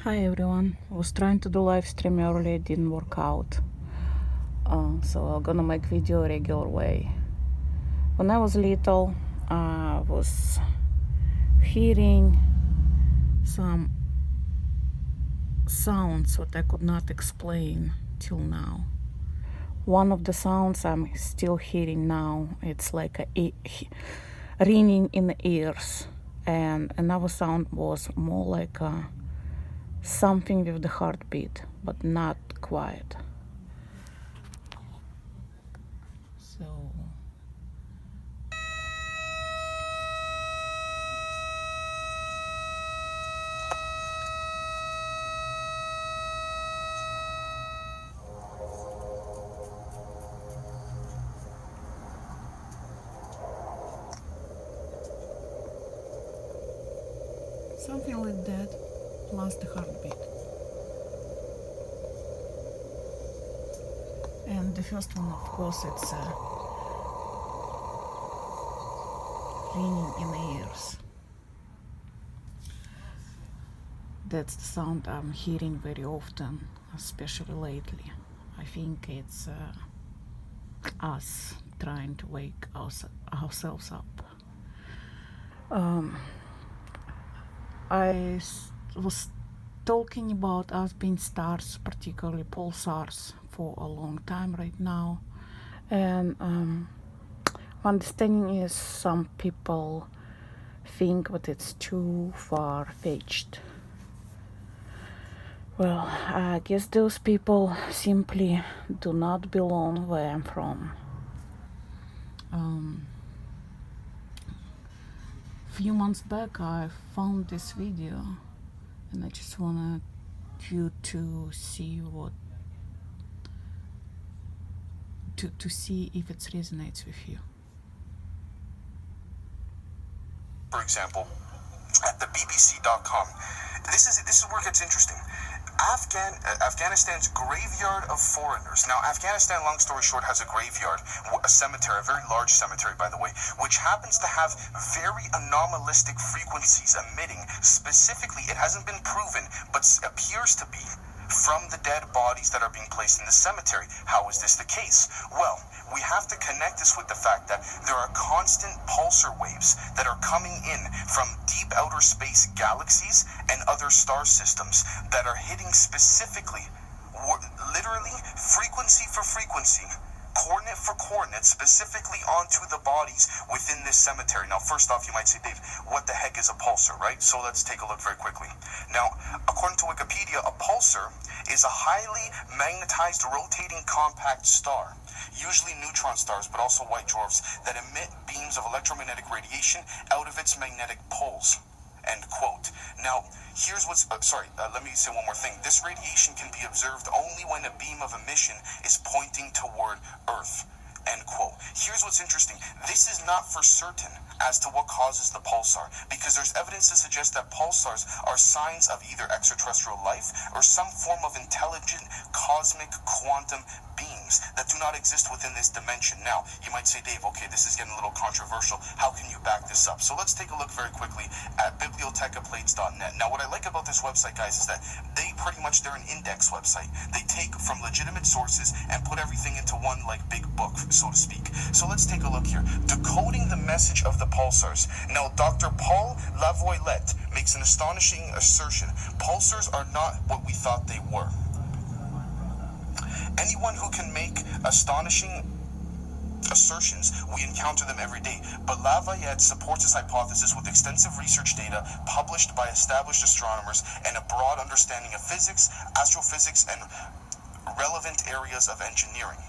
Hi everyone. I was trying to do live stream earlier, it didn't work out. So I'm gonna make video regular way. When I was little, I was hearing some sounds that I could not explain till now. One of the sounds I'm still hearing now, it's like ringing in the ears, and another sound was more like something with the heartbeat, but not quiet. So something like that, plus the heartbeat. And the first one, of course, it's ringing in the ears. That's the sound I'm hearing very often, especially lately. I think it's us trying to wake ourselves up. I was talking about us being stars, particularly pulsars, for a long time right now. And my understanding is some people think that it's too far-fetched. Well, I guess those people simply do not belong where I'm from. Few months back I found this video and I just wanted you to see to see if it resonates with you. For example, at the BBC.com, this is where it gets interesting. Afghanistan's graveyard of foreigners. Now, Afghanistan, long story short, has a graveyard, a cemetery, a very large cemetery, by the way, which happens to have very anomalistic frequencies emitting. Specifically, it hasn't been proven, but appears to be from the dead bodies that are being placed in the cemetery. How is this the case? Well, we have to connect this with the fact that there are constant pulsar waves that are coming in from deep outer space galaxies and other star systems that are hitting specifically, literally frequency for frequency, coordinate for coordinate, specifically onto the bodies within this cemetery. Now, first off, you might say, Dave, what the heck is a pulsar, right? So let's take a look very quickly. Now, according to Wikipedia, a pulsar is a highly magnetized rotating compact star, usually neutron stars, but also white dwarfs, that emit beams of electromagnetic radiation out of its magnetic poles. End quote. Now, here's what's, let me say one more thing. This radiation can be observed only when a beam of emission is pointing toward Earth. End quote. Here's what's interesting. This is not for certain as to what causes the pulsar, because there's evidence to suggest that pulsars are signs of either extraterrestrial life or some form of intelligent cosmic quantum beings that do not exist within this dimension. Now, you might say, Dave, okay, this is getting a little controversial. How can you back this up? So let's take a look very quickly at bibliothecaplates.net. Now, what I like about this website, guys, is that they're an index website. They take from legitimate sources and put everything into one, like, big book, so to speak. So let's take a look here. Decoding the message of the pulsars. Now, Dr. Paul Lavoilette makes an astonishing assertion. Pulsars are not what we thought they were. Anyone who can make astonishing assertions, we encounter them every day. But Lavoilette supports his hypothesis with extensive research data published by established astronomers and a broad understanding of physics, astrophysics, and relevant areas of engineering.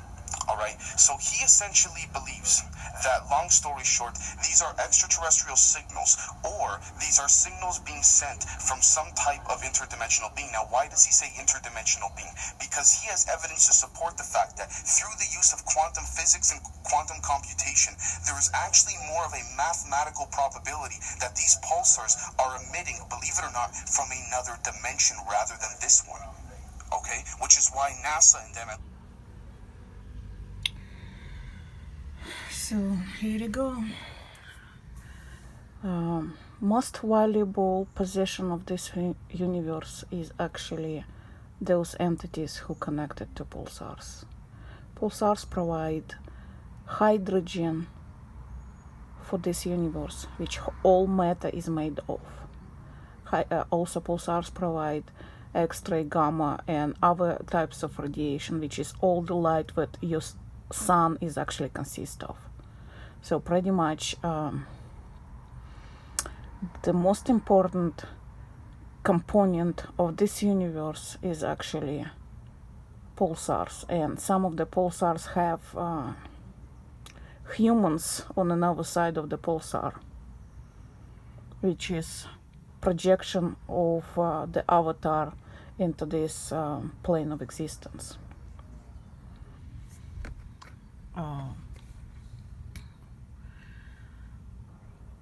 Alright, so he essentially believes that, long story short, these are extraterrestrial signals, or these are signals being sent from some type of interdimensional being. Now, why does he say interdimensional being? Because he has evidence to support the fact that through the use of quantum physics and quantum computation, there is actually more of a mathematical probability that these pulsars are emitting, believe it or not, from another dimension rather than this one. Okay, which is why NASA and them. So here you go. most valuable possession of this universe is actually those entities who connected to pulsars. Pulsars provide hydrogen for this universe, which all matter is made of. Also, pulsars provide X-ray, gamma, and other types of radiation, which is all the light that your sun is actually consist of. So pretty much the most important component of this universe is actually pulsars, and some of the pulsars have humans on another side of the pulsar, which is projection of the avatar into this plane of existence.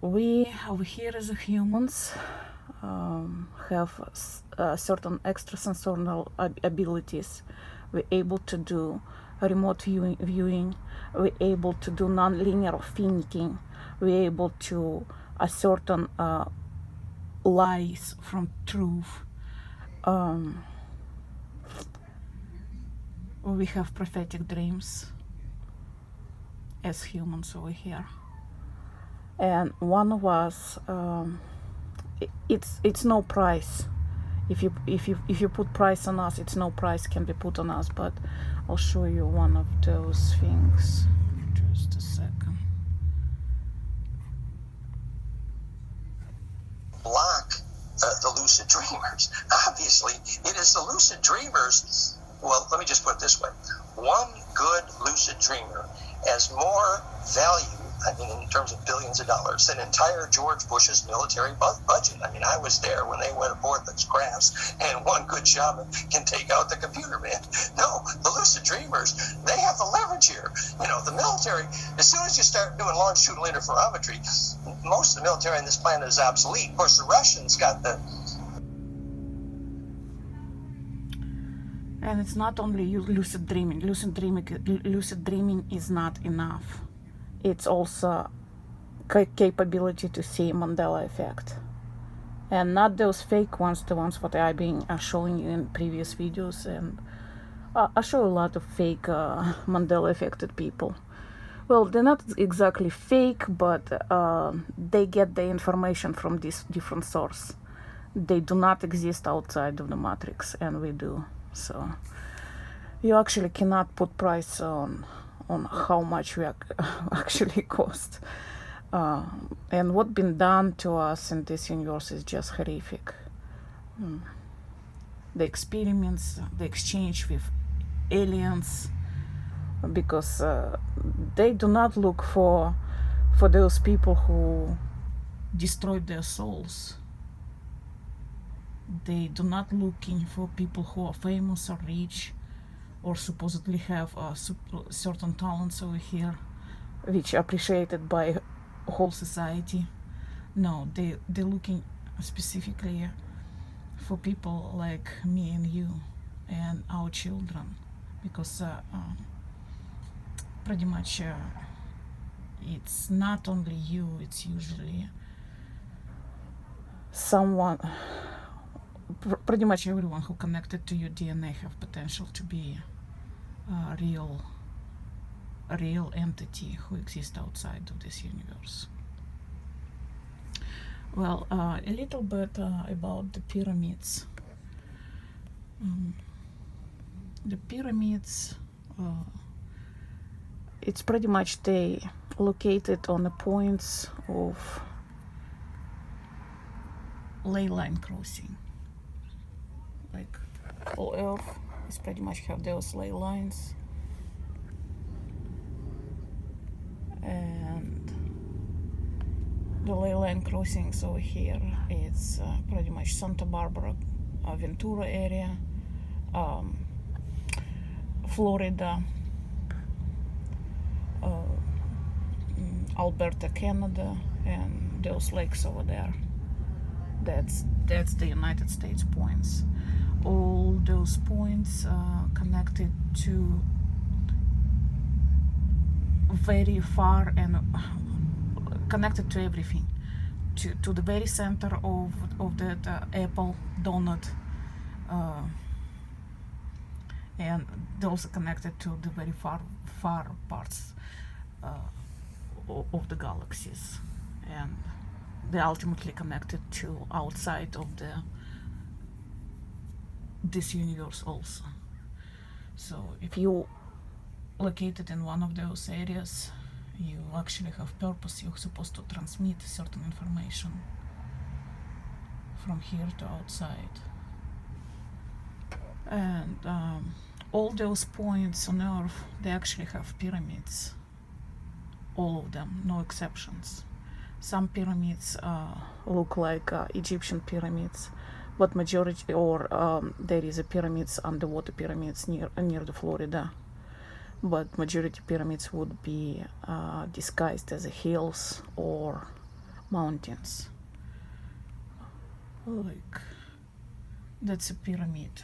We over here as humans have certain extrasensorial abilities. We're able to do remote viewing. We're able to do non-linear thinking. We're able to ascertain lies from truth. We have prophetic dreams as humans over here. And one of us, it's no price. If you put price on us, it's no price can be put on us. But I'll show you one of those things. Just a second. Block the lucid dreamers. Obviously, it is the lucid dreamers. Well, let me just put it this way: one good lucid dreamer has more value, I mean, in terms of billions of dollars, than entire George Bush's military budget. I mean, I was there when they went aboard those crafts, and one good shaman can take out the computer man. No, the lucid dreamers, they have the leverage here. You know, the military, as soon as you start doing longitudinal interferometry, most of the military on this planet is obsolete. Of course, the Russians got the... And it's not only lucid dreaming. Lucid dreaming is not enough. It's also capability to see Mandela effect, and not those fake ones, the ones that I've been showing you in previous videos. And I show a lot of fake Mandela affected people. Well, they're not exactly fake, but they get the information from this different source. They do not exist outside of the matrix, and we do. So you actually cannot put price on how much we actually cost. And what's been done to us in this universe is just horrific. The experiments, the exchange with aliens, because they do not look for those people who destroyed their souls. They do not looking for people who are famous or rich, or supposedly have certain talents over here, which are appreciated by whole society. No, they're looking specifically for people like me and you and our children, because pretty much it's not only you, it's usually someone. Pretty much everyone who connected to your DNA have potential to be a real entity who exists outside of this universe. Well, a little bit about the pyramids. The pyramids, it's pretty much they located on the points of ley line crossing. Like all Earth is pretty much have those ley lines, and the ley line crossings over here, it's pretty much Santa Barbara, Ventura area, Florida, Alberta, Canada, and those lakes over there. That's the United States points. All those points connected to very far and connected to everything, to the very center of that apple donut, and they're also connected to the very far parts of the galaxies, and they're ultimately connected to outside of this universe also. So if you located in one of those areas, you actually have purpose. You're supposed to transmit certain information from here to outside. And all those points on Earth, they actually have pyramids. All of them, no exceptions. Some pyramids look like Egyptian pyramids, but majority, or there is a pyramids, underwater pyramids near the Florida, but majority pyramids would be disguised as hills or mountains. Like, that's a pyramid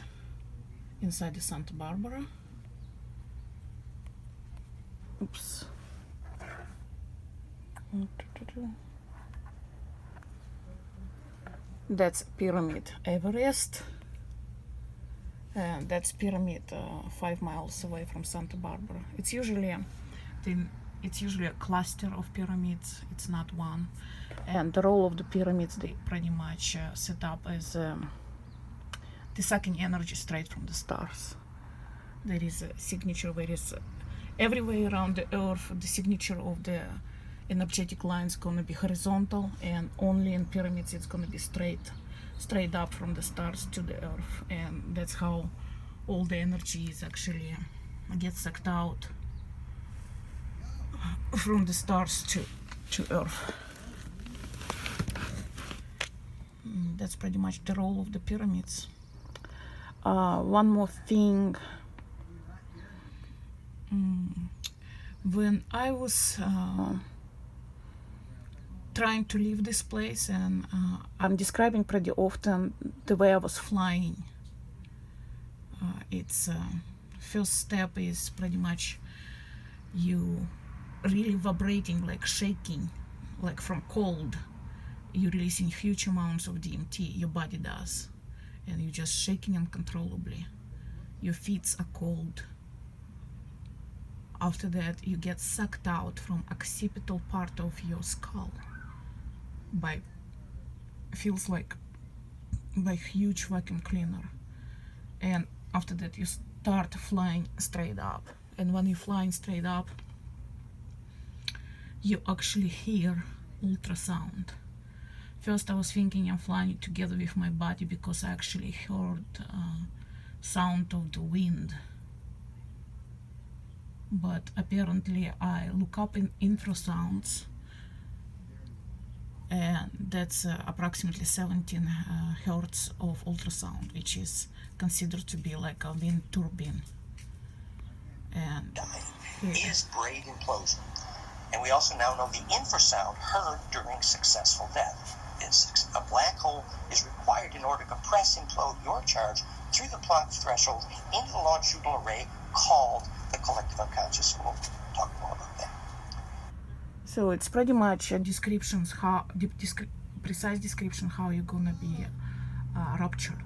inside the Santa Barbara. Oops. That's Pyramid Everest, and that's pyramid 5 miles away from Santa Barbara. It's usually a cluster of pyramids. It's not one, and the role of the pyramids, they pretty much set up as the sucking energy straight from the stars. There is a signature where is everywhere around the Earth, the signature of the energetic line is going to be horizontal, and only in pyramids it's going to be straight up from the stars to the Earth, and that's how all the energy is actually gets sucked out from the stars to Earth. That's pretty much the role of the pyramids. One more thing. When I was trying to leave this place, and I'm describing pretty often the way I was flying. It's first step is pretty much you really vibrating, like shaking, like from cold. You're releasing huge amounts of DMT, your body does, and you're just shaking uncontrollably. Your feet are cold. After that, you get sucked out from occipital part of your skull feels like by huge vacuum cleaner, and after that you start flying straight up. And when you're flying straight up, you actually hear ultrasound. First I was thinking I'm flying together with my body, because I actually heard sound of the wind, but apparently I look up in infrasounds, and that's approximately 17 hertz of ultrasound, which is considered to be like a wind turbine. And is brain implosion. And we also now know the infrasound heard during successful death. A black hole is required in order to compress, implode your charge through the Planck threshold into the longitudinal array called the collective unconscious. We'll talk more about that. So it's pretty much a descriptions precise description how you're gonna be ruptured.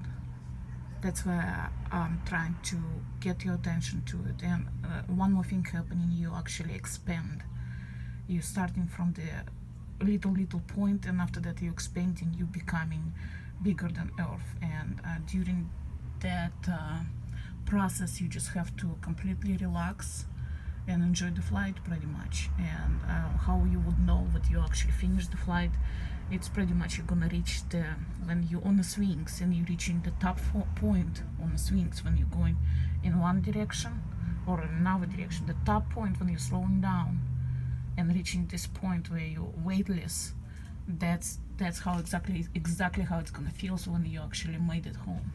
That's why I'm trying to get your attention to it. And one more thing happening, you actually expand. You're starting from the little point, and after that you're expanding, you're becoming bigger than Earth. And during that process, you just have to completely relax and enjoy the flight pretty much. And how you would know that you actually finished the flight, it's pretty much you're gonna reach when you're on the swings and you're reaching the top point on the swings, when you're going in one direction or in another direction. The top point when you're slowing down and reaching this point where you're weightless, that's how exactly how it's gonna feel. So when you actually made it home.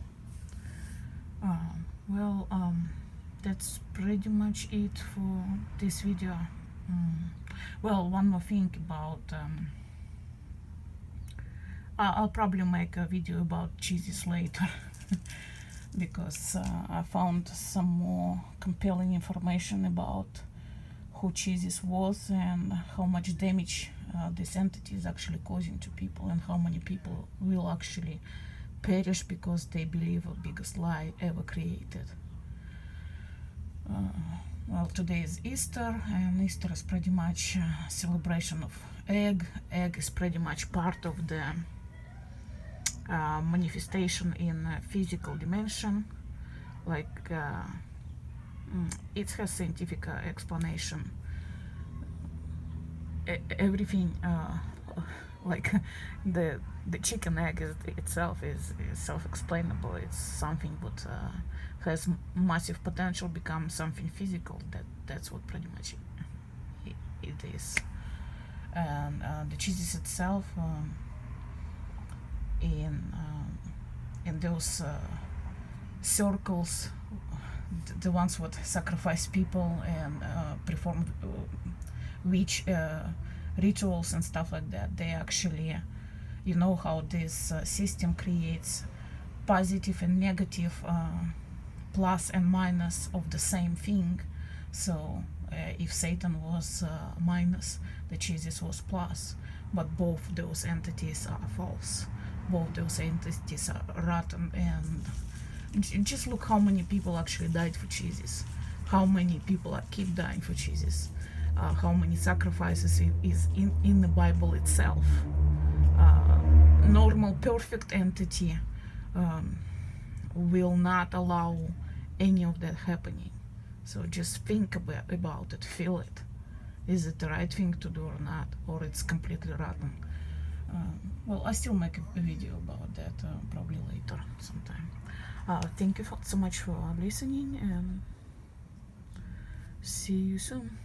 That's pretty much it for this video. Well, one more thing about I'll probably make a video about cheeses later because I found some more compelling information about who Jesus was and how much damage this entity is actually causing to people, and how many people will actually perish because they believe the biggest lie ever created. Well, today is Easter, and Easter is pretty much a celebration of egg. Egg is pretty much part of the manifestation in a physical dimension. Like it has scientific explanation. Everything like the chicken egg itself is self-explainable. It's something that has massive potential become something physical. That's what pretty much it is. And the Jesus itself, in those circles, the ones that sacrifice people and perform witch rituals and stuff like that, they actually, you know how this system creates positive and negative, plus and minus of the same thing. So if Satan was minus, the Jesus was plus, but both those entities are false. Both those entities are rotten, and just look how many people actually died for Jesus, how many people keep dying for Jesus, how many sacrifices is in the Bible itself. Normal perfect entity will not allow any of that happening. So just think about it, feel it. Is it the right thing to do or not, or it's completely rotten? Well, I still make a video about that probably later sometime. Thank you so much for listening, and see you soon.